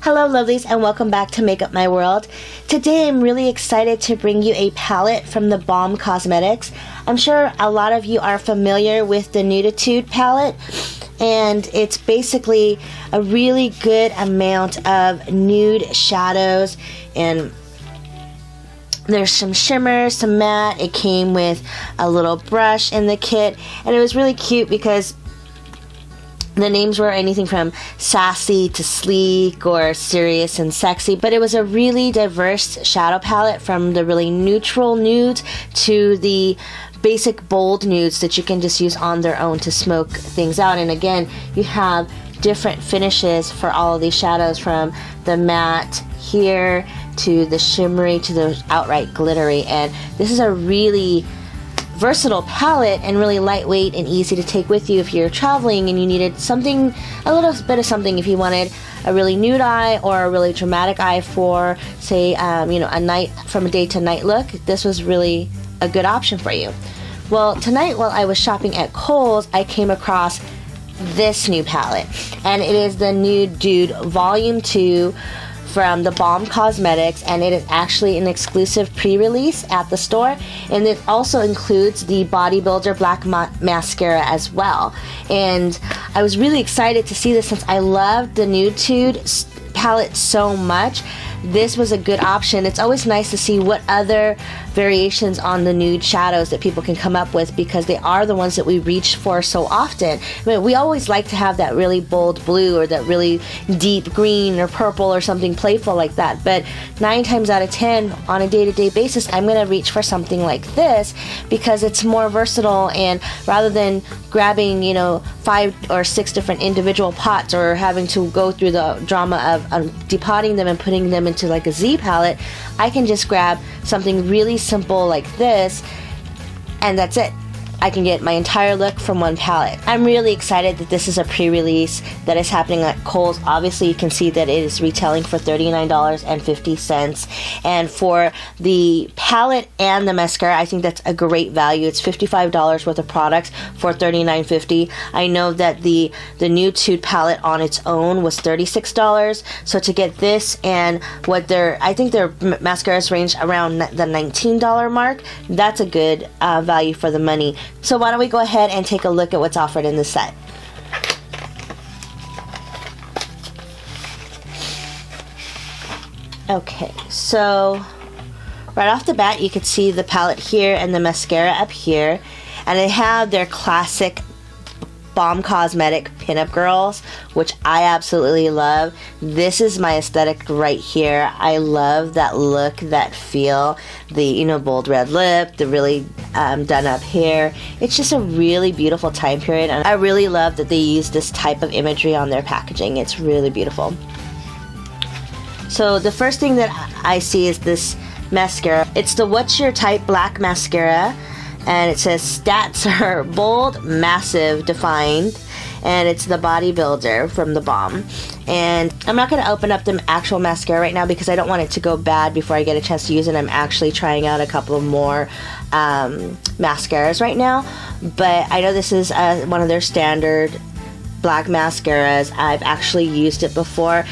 Hello lovelies, and welcome back to Make Up My World. Today I'm really excited to bring you a palette from the Balm Cosmetics. I'm sure a lot of you are familiar with the Nude Dude palette, and it's basically a really good amount of nude shadows, and there's some shimmer, some matte. It came with a little brush in the kit, and it was really cute because the names were anything from sassy to sleek or serious and sexy, but it was a really diverse shadow palette, from the really neutral nudes to the basic bold nudes that you can just use on their own to smoke things out. And again, you have different finishes for all of these shadows, from the matte here to the shimmery to the outright glittery. And this is a really versatile palette and really lightweight and easy to take with you if you're traveling and you needed something, a little bit of something, if you wanted a really nude eye or a really dramatic eye for, say, you know, a night, from a day to night look. This was really a good option for you. Well, tonight while I was shopping at Kohls, I came across this new palette, and it is the Nude Dude Volume 2 from the Balm Cosmetics, and it is actually an exclusive pre-release at the store, and it also includes the Bodybuilder Black Mascara as well. And I was really excited to see this since I love the Nude Dude palette so much. This was a good option. It's always nice to see what other variations on the nude shadows that people can come up with, because they are the ones that we reach for so often. I mean, we always like to have that really bold blue or that really deep green or purple or something playful like that, but 9 times out of 10 on a day-to-day basis, I'm going to reach for something like this because it's more versatile, and rather than grabbing, you know, 5 or 6 different individual pots or having to go through the drama of depotting them and putting them into like a Z palette, I can just grab something really simple like this, and that's it. I can get my entire look from one palette. I'm really excited that this is a pre-release that is happening at Kohls. Obviously, you can see that it is retailing for $39.50, and for the palette and the mascara, I think that's a great value. It's $55 worth of products for $39.50. I know that the Nude Dude palette on its own was $36, so to get this and what I think their mascaras range around the $19 mark, that's a good value for the money. So why don't we go ahead and take a look at what's offered in this set. Okay, so right off the bat you can see the palette here and the mascara up here, and they have their classic Balm Cosmetic Pinup Girls, which I absolutely love. This is my aesthetic right here. I love that look, that feel, the, you know, bold red lip, the really done up hair. It's just a really beautiful time period, and I really love that they use this type of imagery on their packaging. It's really beautiful. So the first thing that I see is this mascara. It's the What's Your Type Black Mascara, and it says stats are bold, massive, defined, and it's the Bodybuilder from the Balm. And I'm not going to open up the actual mascara right now because I don't want it to go bad before I get a chance to use it. I'm actually trying out a couple more mascaras right now, but I know this is one of their standard black mascaras. I've actually used it before.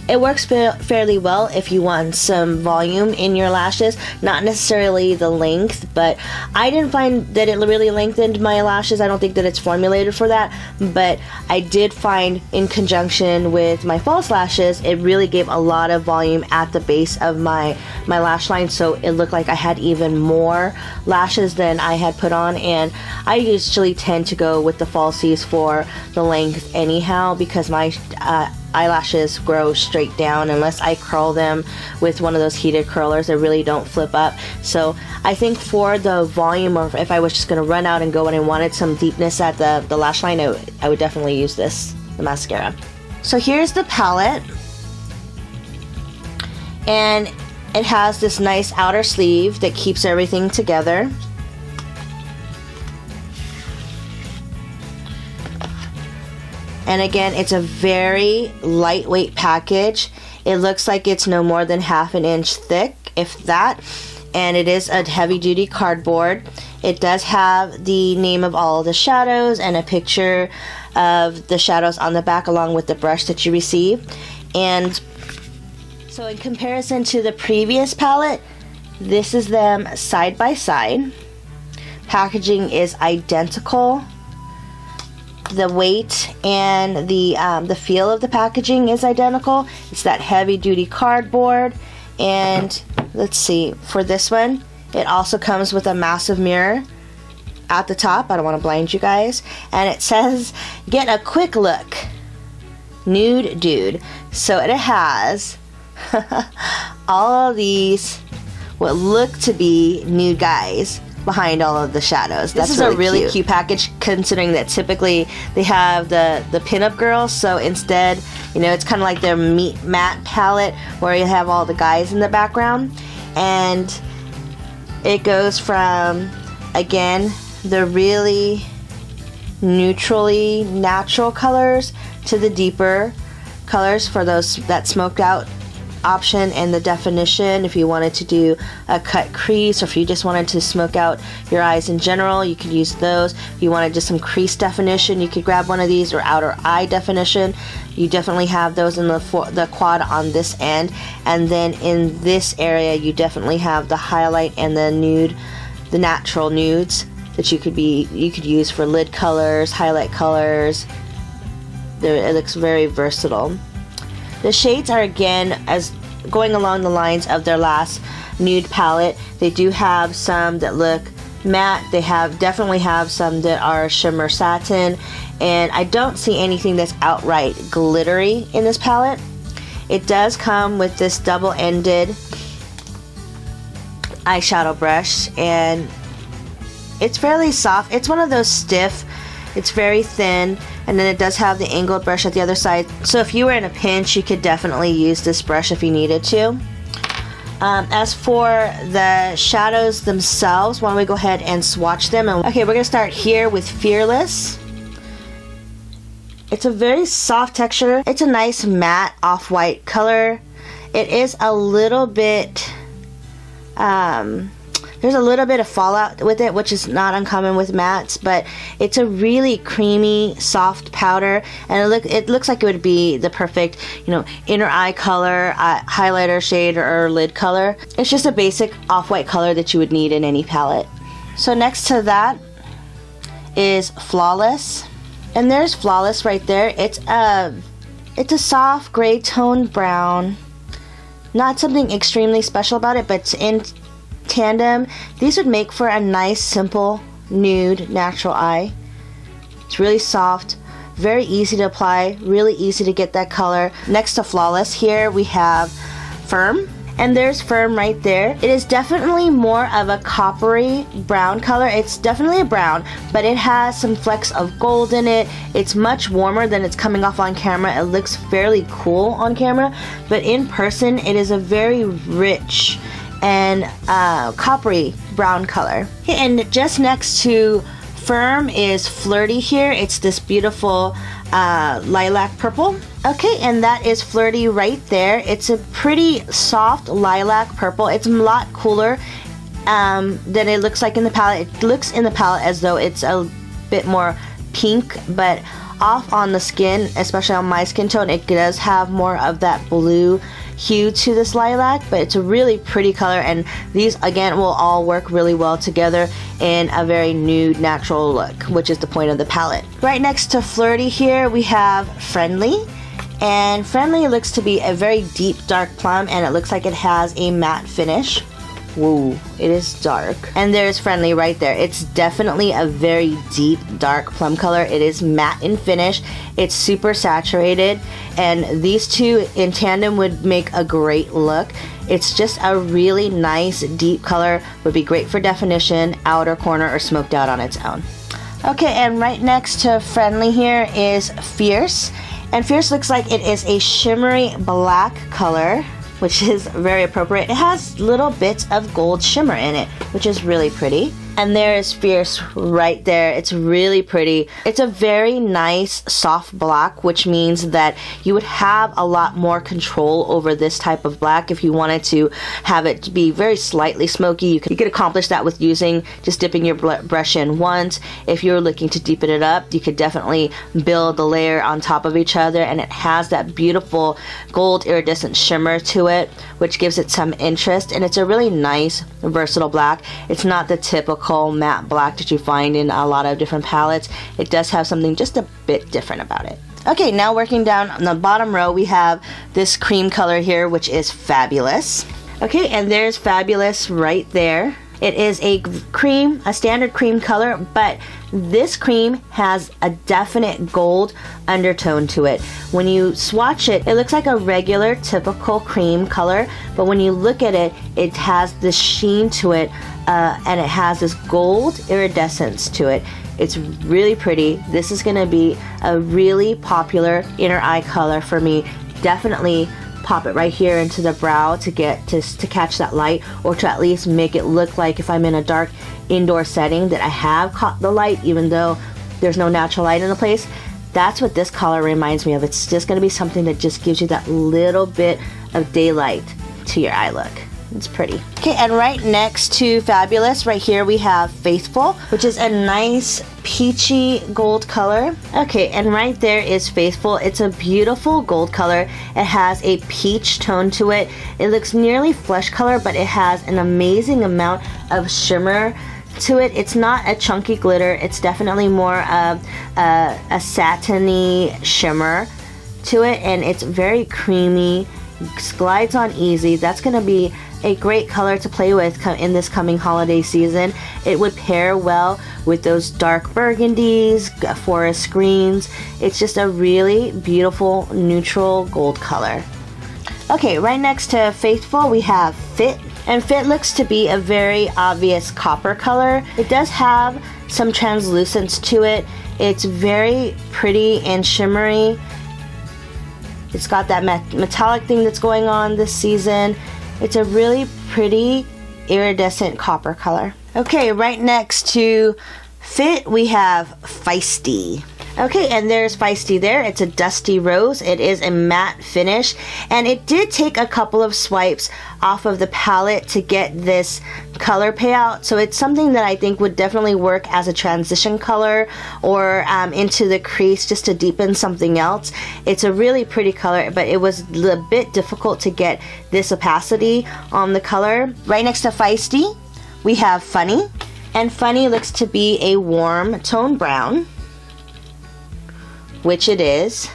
It works fairly well if you want some volume in your lashes, not necessarily the length, but I didn't find that it really lengthened my lashes. I don't think that it's formulated for that, but I did find in conjunction with my false lashes, it really gave a lot of volume at the base of my lash line, so it looked like I had even more lashes than I had put on. And I usually tend to go with the falsies for the length anyhow, because my eyelashes grow straight down unless I curl them with one of those heated curlers. They really don't flip up. So I think for the volume, or if I was just going to run out and go and I wanted some deepness at the lash line, I would definitely use this, the mascara. So here's the palette, and it has this nice outer sleeve that keeps everything together. And again, it's a very lightweight package. It looks like it's no more than ½ an inch thick, if that. And it is a heavy-duty cardboard. It does have the name of all of the shadows and a picture of the shadows on the back along with the brush that you receive. And so in comparison to the previous palette, this is them side by side. Packaging is identical. The weight and the feel of the packaging is identical. It's that heavy-duty cardboard. And let's see, for this one, it also comes with a massive mirror at the top. I don't want to blind you guys. And it says, "Get a quick look, Nude Dude." So it has all of these what look to be nude guys behind all of the shadows. This is a really cute package, considering that typically they have the pinup girls. So instead, you know, it's kind of like their matte palette where you have all the guys in the background. And it goes from, again, the really neutrally natural colors to the deeper colors for those that smoked out option and the definition. If you wanted to do a cut crease, or if you just wanted to smoke out your eyes in general, you could use those. If you wanted just some crease definition, you could grab one of these, or outer eye definition. You definitely have those in the quad on this end. And then in this area, you definitely have the highlight and the nude, the natural nudes that you could use for lid colors, highlight colors. It looks very versatile. The shades are, again, as going along the lines of their last nude palette. They do have some that look matte. They definitely have some that are shimmer satin, and I don't see anything that's outright glittery in this palette. It does come with this double-ended eyeshadow brush, and it's fairly soft. It's one of those stiff, it's very thin, and then it does have the angled brush at the other side. So if you were in a pinch, you could definitely use this brush if you needed to. As for the shadows themselves, why don't we go ahead and swatch them? Okay, we're going to start here with Fearless. It's a very soft texture. It's a nice matte off-white color. It is a little bit, there's a little bit of fallout with it, which is not uncommon with mattes, but it's a really creamy, soft powder, and it looks like it would be the perfect, you know, inner eye color, highlighter shade, or lid color. It's just a basic off-white color that you would need in any palette. So next to that is Flawless, and there's Flawless right there. It's a soft gray toned brown. Not something extremely special about it, but in tandem, these would make for a nice, simple, nude, natural eye. It's really soft, very easy to apply, really easy to get that color. Next to Flawless, here we have Firm, and there's Firm right there. It is definitely more of a coppery brown color. It's definitely a brown, but it has some flecks of gold in it. It's much warmer than it's coming off on camera. It looks fairly cool on camera, but in person, it is a very rich and coppery brown color. And just next to Firm is Flirty here. It's this beautiful lilac purple. Okay, and that is Flirty right there. It's a pretty soft lilac purple. It's a lot cooler than it looks like in the palette. It looks in the palette as though it's a bit more pink, but off on the skin, especially on my skin tone, it does have more of that blue hue to this lilac, but it's a really pretty color, and these again will all work really well together in a very nude, natural look, which is the point of the palette. Right next to Flirty here we have Friendly, and Friendly looks to be a very deep dark plum, and it looks like it has a matte finish. Whoa, it is dark. And there's Friendly right there. It's definitely a very deep dark plum color. It is matte in finish. It's super saturated, and these two in tandem would make a great look. It's just a really nice deep color, would be great for definition, outer corner, or smoked out on its own. Okay, and right next to Friendly here is Fierce, and Fierce looks like it is a shimmery black color, which is very appropriate. It has little bits of gold shimmer in it, which is really pretty. And there is Fierce right there. It's really pretty. It's a very nice soft black, which means that you would have a lot more control over this type of black. If you wanted to have it be very slightly smoky, you could accomplish that with using just dipping your brush in once. If you're looking to deepen it up, you could definitely build the layer on top of each other, and it has that beautiful gold iridescent shimmer to it, which gives it some interest. And it's a really nice versatile black. It's not the typical matte black that you find in a lot of different palettes. It does have something just a bit different about it. Okay, now working down on the bottom row, we have this cream color here, which is Fabulous. Okay, and there's Fabulous right there. It is a cream, a standard cream color, but this cream has a definite gold undertone to it. When you swatch it, it looks like a regular typical cream color, but when you look at it, it has this sheen to it, and it has this gold iridescence to it. It's really pretty. This is going to be a really popular inner eye color for me. Definitely pop it right here into the brow to get to catch that light, or to at least make it look like if I'm in a dark indoor setting that I have caught the light, even though there's no natural light in the place. That's what this color reminds me of. It's just going to be something that just gives you that little bit of daylight to your eye look. It's pretty. Okay, and right next to Fabulous, right here we have Faithful, which is a nice peachy gold color. Okay, and right there is Faithful. It's a beautiful gold color. It has a peach tone to it. It looks nearly flesh color, but it has an amazing amount of shimmer to it. It's not a chunky glitter. It's definitely more of a satiny shimmer to it, and it's very creamy. Glides on easy. That's going to be a great color to play with in this coming holiday season. It would pair well with those dark burgundies, forest greens. It's just a really beautiful neutral gold color. Okay, right next to Faithful we have Fit, and Fit looks to be a very obvious copper color. It does have some translucence to it. It's very pretty and shimmery. It's got that metallic thing that's going on this season. It's a really pretty iridescent copper color. Okay, right next to Fit we have Feisty. Okay, and there's Feisty there. It's a dusty rose. It is a matte finish, and it did take a couple of swipes off of the palette to get this color payout, so it's something that I think would definitely work as a transition color or into the crease just to deepen something else. It's a really pretty color, but it was a bit difficult to get this opacity on the color. Right next to Feisty we have Funny, and Funny looks to be a warm tone brown, which it is.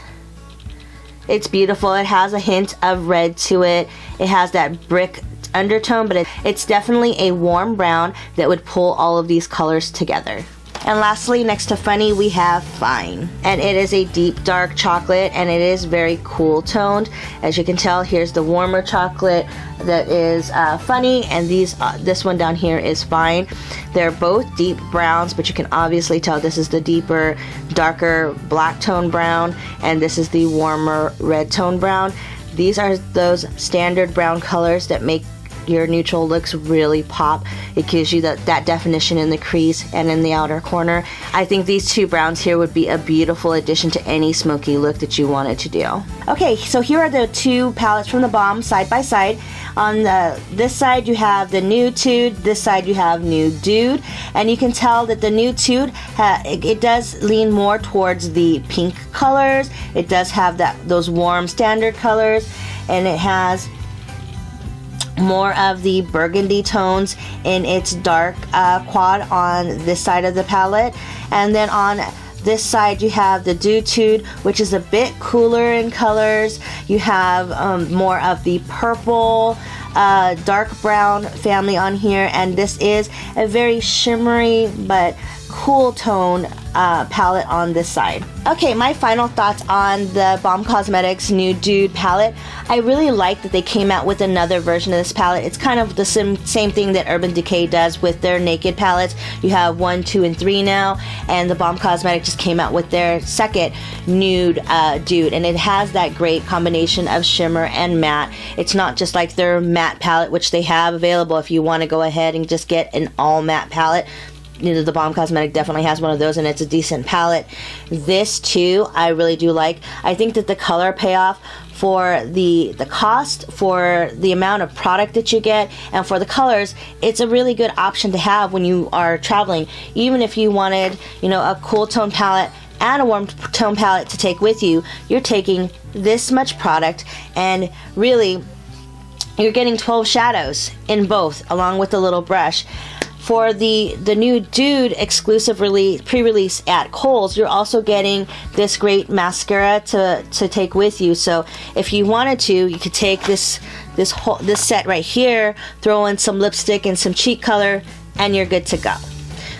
It's beautiful. It has a hint of red to it. It has that brick undertone, but it's definitely a warm brown that would pull all of these colors together. And lastly, next to Funny we have Fine, and it is a deep dark chocolate, and it is very cool toned. As you can tell, here's the warmer chocolate that is Funny, and this one down here is Fine. They're both deep browns, but you can obviously tell this is the deeper, darker black tone brown, and this is the warmer red tone brown. These are those standard brown colors that make your neutral looks really pop. It gives you that definition in the crease and in the outer corner. I think these two browns here would be a beautiful addition to any smoky look that you wanted to do. Okay, so here are the two palettes from the Balm side by side. On this side you have the Nude Dude, this side you have Nude Dude, and you can tell that the Nude Dude it does lean more towards the pink colors. It does have those warm standard colors, and it has more of the burgundy tones in its dark quad on this side of the palette. And then on this side you have the Nude Dude, which is a bit cooler in colors. You have more of the purple, dark brown family on here, and this is a very shimmery but cool tone palette on this side. Okay, my final thoughts on the Balm Cosmetics Nude Dude palette. I really like that they came out with another version of this palette. It's kind of the same thing that Urban Decay does with their Naked palettes. You have 1, 2, and 3 now, and the Balm Cosmetics just came out with their second Nude Dude, and it has that great combination of shimmer and matte. It's not just like their matte palette, which they have available if you want to go ahead and just get an all matte palette. the Balm Cosmetic definitely has one of those, and it's a decent palette. This too, I really do like. I think that the color payoff for the cost, for the amount of product that you get, and for the colors, it's a really good option to have when you are traveling. Even if you wanted, you know, a cool tone palette and a warm tone palette to take with you, you're taking this much product, and really you're getting 12 shadows in both, along with the little brush. For the Nude Dude exclusive pre-release at Kohls, you're also getting this great mascara to take with you. So if you wanted to, you could take this set right here, throw in some lipstick and some cheek color, and you're good to go.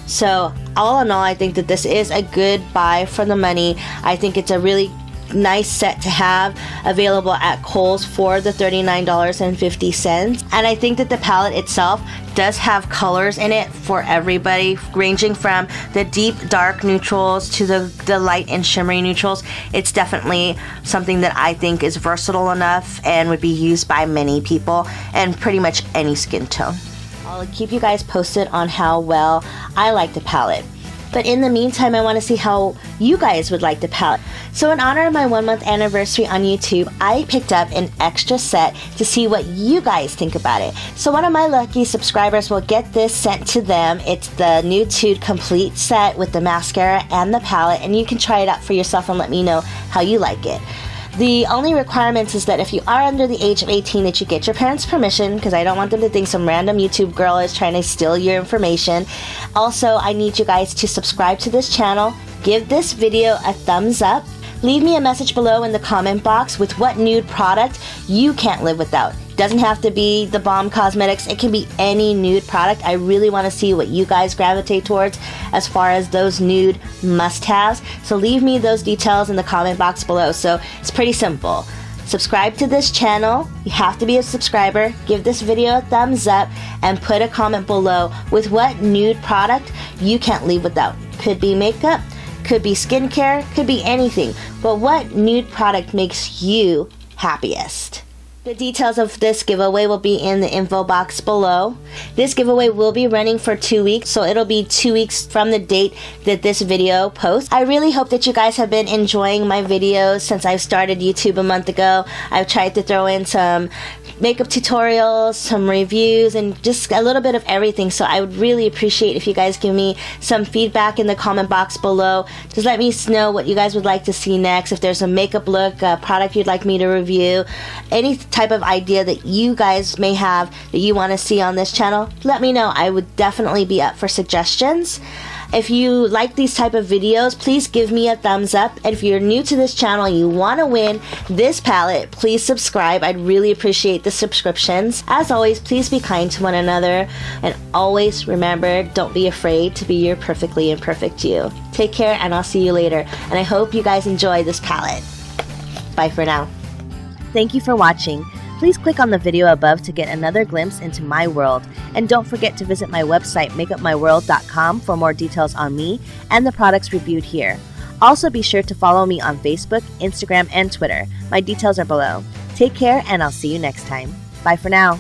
So all in all, I think that this is a good buy for the money. I think it's a really nice set to have available at Kohls for the $39.50. And I think that the palette itself does have colors in it for everybody, ranging from the deep dark neutrals to the light and shimmery neutrals. It's definitely something that I think is versatile enough and would be used by many people and pretty much any skin tone. I'll keep you guys posted on how well I like the palette. But in the meantime, I want to see how you guys would like the palette. So in honor of my 1-month anniversary on YouTube, I picked up an extra set to see what you guys think about it. So one of my lucky subscribers will get this sent to them. It's the Nude Dude complete set with the mascara and the palette, and you can try it out for yourself and let me know how you like it. The only requirements is that if you are under the age of 18, that you get your parents' permission, because I don't want them to think some random YouTube girl is trying to steal your information. Also, I need you guys to subscribe to this channel, give this video a thumbs up, leave me a message below in the comment box with what nude product you can't live without. Doesn't have to be the Balm Cosmetics, it can be any nude product. I really want to see what you guys gravitate towards as far as those nude must-haves. So leave me those details in the comment box below. So it's pretty simple. Subscribe to this channel, you have to be a subscriber, give this video a thumbs up, and put a comment below with what nude product you can't live without. Could be makeup, could be skincare, could be anything, but what nude product makes you happiest? The details of this giveaway will be in the info box below. This giveaway will be running for 2 weeks, so it'll be 2 weeks from the date that this video posts. I really hope that you guys have been enjoying my videos since I've started YouTube a month ago. I've tried to throw in some makeup tutorials, some reviews, and just a little bit of everything. So I would really appreciate if you guys give me some feedback in the comment box below. Just let me know what you guys would like to see next. If there's a makeup look, a product you'd like me to review, any type of idea that you guys may have that you want to see on this channel, let me know. I would definitely be up for suggestions. If you like these type of videos, please give me a thumbs up. And if you're new to this channel and you want to win this palette, please subscribe. I'd really appreciate the subscriptions. As always, please be kind to one another. And always remember, don't be afraid to be your perfectly imperfect you. Take care, and I'll see you later. And I hope you guys enjoy this palette. Bye for now. Thank you for watching. Please click on the video above to get another glimpse into my world. And don't forget to visit my website, makeupmyworld.com, for more details on me and the products reviewed here. Also be sure to follow me on Facebook, Instagram, and Twitter. My details are below. Take care, and I'll see you next time. Bye for now.